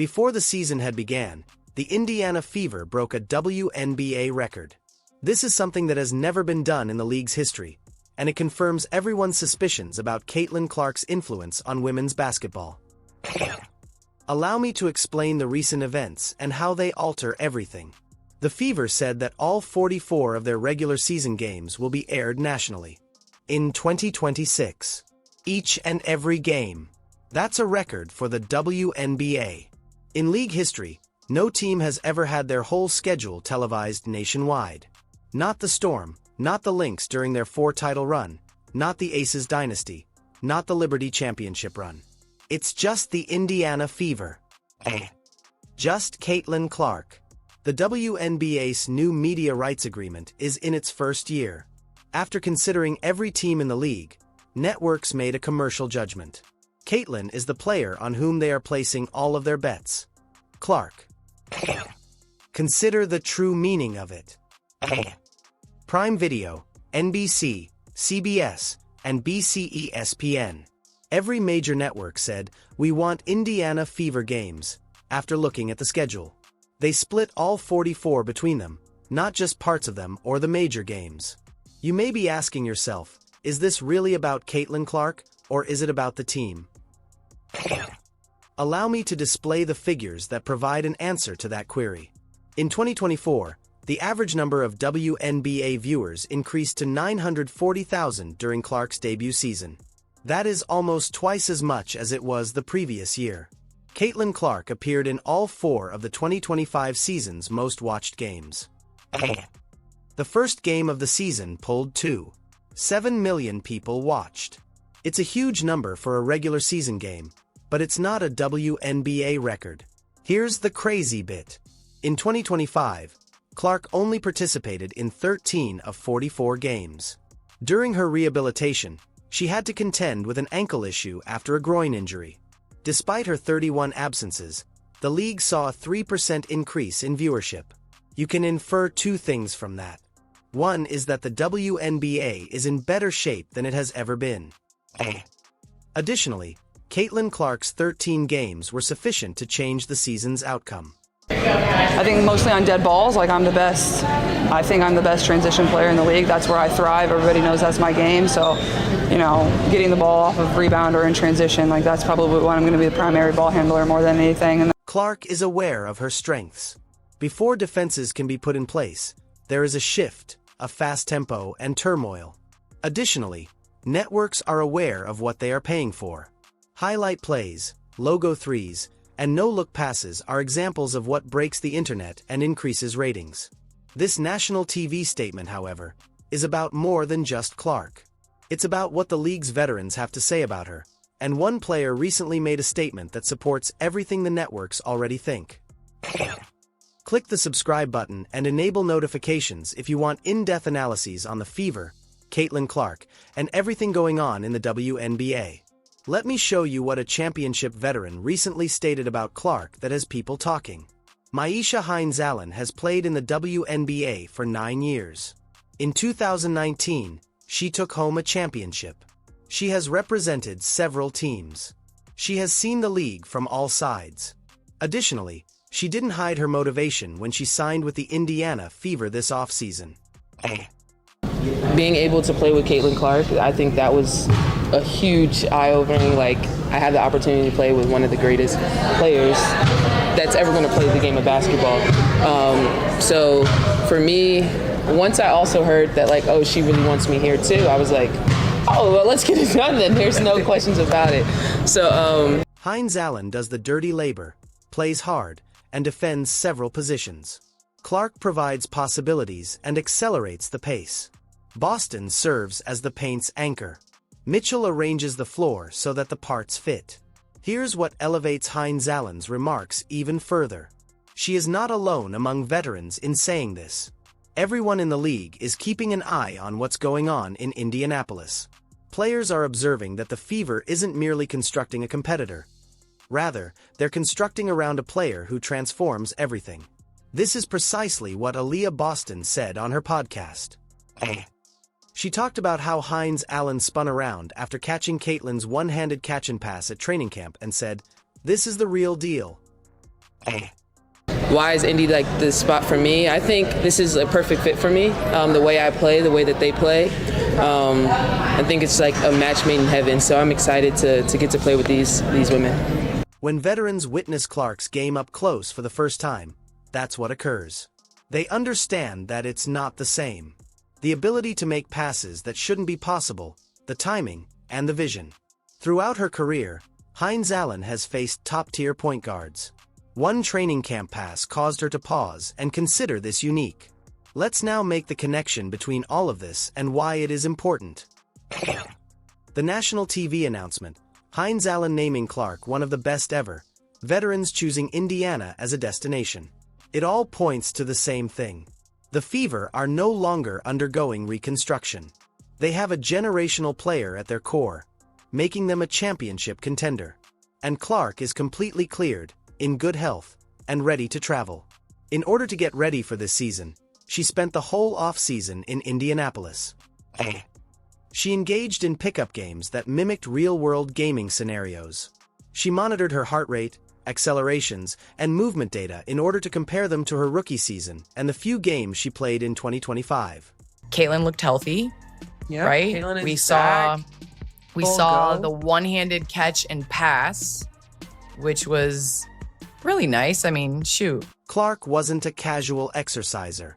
Before the season had began, the Indiana Fever broke a WNBA record. This is something that has never been done in the league's history, and it confirms everyone's suspicions about Caitlin Clark's influence on women's basketball. Allow me to explain the recent events and how they alter everything. The Fever said that all 44 of their regular season games will be aired nationally in 2026. Each and every game. That's a record for the WNBA. In league history, no team has ever had their whole schedule televised nationwide. Not the Storm, not the Lynx during their 4-title run, not the Aces dynasty, not the Liberty championship run. It's just the Indiana Fever. Just Caitlin Clark. The WNBA's new media rights agreement is in its first year. After considering every team in the league, networks made a commercial judgment. Caitlin is the player on whom they are placing all of their bets. Clark. Consider the true meaning of it. Prime Video, NBC, CBS, and BCESPN. Every major network said, "We want Indiana Fever games," after looking at the schedule. They split all 44 between them, not just parts of them or the major games. You may be asking yourself, is this really about Caitlin Clark, or is it about the team? Allow me to display the figures that provide an answer to that query. In 2024, the average number of WNBA viewers increased to 940,000 during Clark's debut season. That is almost twice as much as it was the previous year. Caitlin Clark appeared in all 4 of the 2025 season's most-watched games. The first game of the season pulled 2.7 million people watched. It's a huge number for a regular season game, but it's not a WNBA record. Here's the crazy bit. In 2025, Clark only participated in 13 of 44 games. During her rehabilitation, she had to contend with an ankle issue after a groin injury. Despite her 31 absences, the league saw a 3% increase in viewership. You can infer 2 things from that. One is that the WNBA is in better shape than it has ever been. Additionally, Caitlin Clark's 13 games were sufficient to change the season's outcome. I think mostly on dead balls, I'm the best. I think I'm the best transition player in the league. That's where I thrive. Everybody knows that's my game. So, getting the ball off of rebound or in transition, that's probably when I'm going to be the primary ball handler more than anything. Clark is aware of her strengths. Before defenses can be put in place, there is a shift, a fast tempo, and turmoil. Additionally, networks are aware of what they are paying for. Highlight plays, logo threes, and no-look passes are examples of what breaks the internet and increases ratings. This national TV statement, however, is about more than just Clark. It's about what the league's veterans have to say about her, and one player recently made a statement that supports everything the networks already think. Click the subscribe button and enable notifications if you want in-depth analyses on the Fever, Caitlin Clark, and everything going on in the WNBA. Let me show you what a championship veteran recently stated about Clark that has people talking. Myisha Hines-Allen has played in the WNBA for 9 years. In 2019, she took home a championship. She has represented several teams. She has seen the league from all sides. Additionally, she didn't hide her motivation when she signed with the Indiana Fever this offseason. Being able to play with Caitlin Clark, I think that was a huge eye-opening. I had the opportunity to play with one of the greatest players that's ever going to play the game of basketball. So for me, once I also heard that she really wants me here too, I was like, oh, well, let's get it done then. There's no questions about it. So Hines-Allen does the dirty labor, plays hard, and defends several positions. Clark provides possibilities and accelerates the pace. Boston serves as the paint's anchor. Mitchell arranges the floor so that the parts fit. Here's what elevates Hines-Allen's remarks even further. She is not alone among veterans in saying this. Everyone in the league is keeping an eye on what's going on in Indianapolis. Players are observing that the Fever isn't merely constructing a competitor. Rather, they're constructing around a player who transforms everything. This is precisely what Aaliyah Boston said on her podcast. She talked about how Hines-Allen spun around after catching Caitlin's one-handed catch and pass at training camp and said, "This is the real deal." Why is Indy like the spot for me? I think this is a perfect fit for me. The way I play, the way that they play. I think it's like a match made in heaven. So I'm excited to get to play with these women. When veterans witness Clark's game up close for the first time, that's what occurs. They understand that it's not the same. The ability to make passes that shouldn't be possible, the timing, and the vision. Throughout her career, Hines Allen has faced top-tier point guards. One training camp pass caused her to pause and consider this unique. Let's now make the connection between all of this and why it is important. The national TV announcement, Hines Allen naming Clark one of the best ever, veterans choosing Indiana as a destination. It all points to the same thing. The Fever are no longer undergoing reconstruction. They have a generational player at their core, making them a championship contender. And Clark is completely cleared, in good health, and ready to travel. In order to get ready for this season, she spent the whole off-season in Indianapolis. She engaged in pickup games that mimicked real-world gaming scenarios. She monitored her heart rate, accelerations, and movement data in order to compare them to her rookie season and the few games she played in 2025. Caitlin looked healthy, Yep, right? Caitlin We is saw back. we Full saw go. the one-handed catch and pass, which was really nice. I mean, shoot. Clark wasn't a casual exerciser.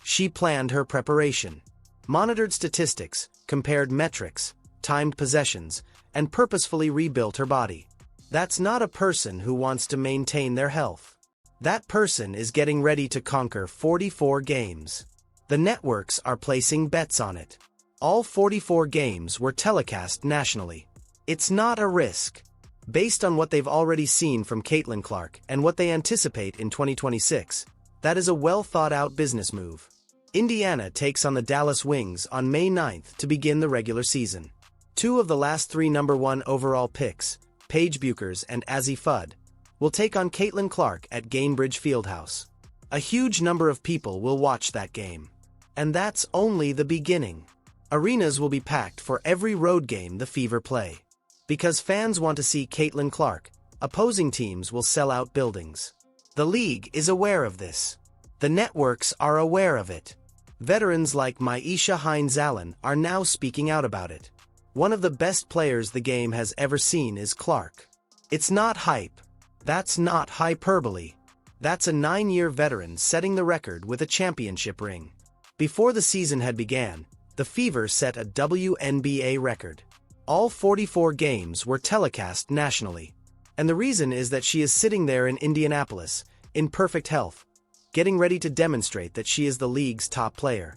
She planned her preparation, monitored statistics, compared metrics, timed possessions, and purposefully rebuilt her body. That's not a person who wants to maintain their health. That person is getting ready to conquer 44 games. The networks are placing bets on it. All 44 games were telecast nationally. It's not a risk. Based on what they've already seen from Caitlin Clark and what they anticipate in 2026, that is a well-thought-out business move. Indiana takes on the Dallas Wings on May 9th to begin the regular season. Two of the last three #1 overall picks, Paige Buchers and Azzi Fudd, will take on Caitlin Clark at Gainbridge Fieldhouse. A huge number of people will watch that game. And that's only the beginning. Arenas will be packed for every road game the Fever play. Because fans want to see Caitlin Clark, opposing teams will sell out buildings. The league is aware of this. The networks are aware of it. Veterans like Myisha Hines Allen are now speaking out about it. One of the best players the game has ever seen is Clark. It's not hype. That's not hyperbole. That's a 9-year veteran setting the record with a championship ring. Before the season had began, the Fever set a WNBA record. All 44 games were telecast nationally. And the reason is that she is sitting there in Indianapolis, in perfect health, getting ready to demonstrate that she is the league's top player.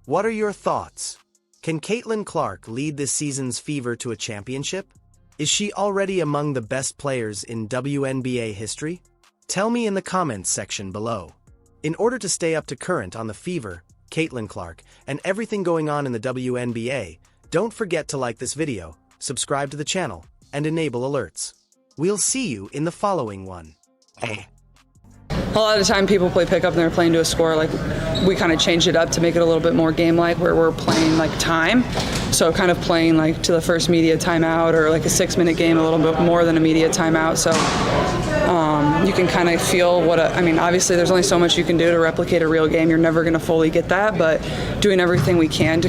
What are your thoughts? Can Caitlin Clark lead this season's Fever to a championship? Is she already among the best players in WNBA history? Tell me in the comments section below. In order to stay up to current on the Fever, Caitlin Clark, and everything going on in the WNBA, don't forget to like this video, subscribe to the channel, and enable alerts. We'll see you in the following one. A lot of the time people play pickup and they're playing to a score. Like, we kind of changed it up to make it a little bit more game-like, where we're playing like time. So kind of playing like to the first media timeout, or like a 6-minute game, a little bit more than a media timeout. So you can kind of feel what I mean, obviously there's only so much you can do to replicate a real game. You're never going to fully get that, but doing everything we can to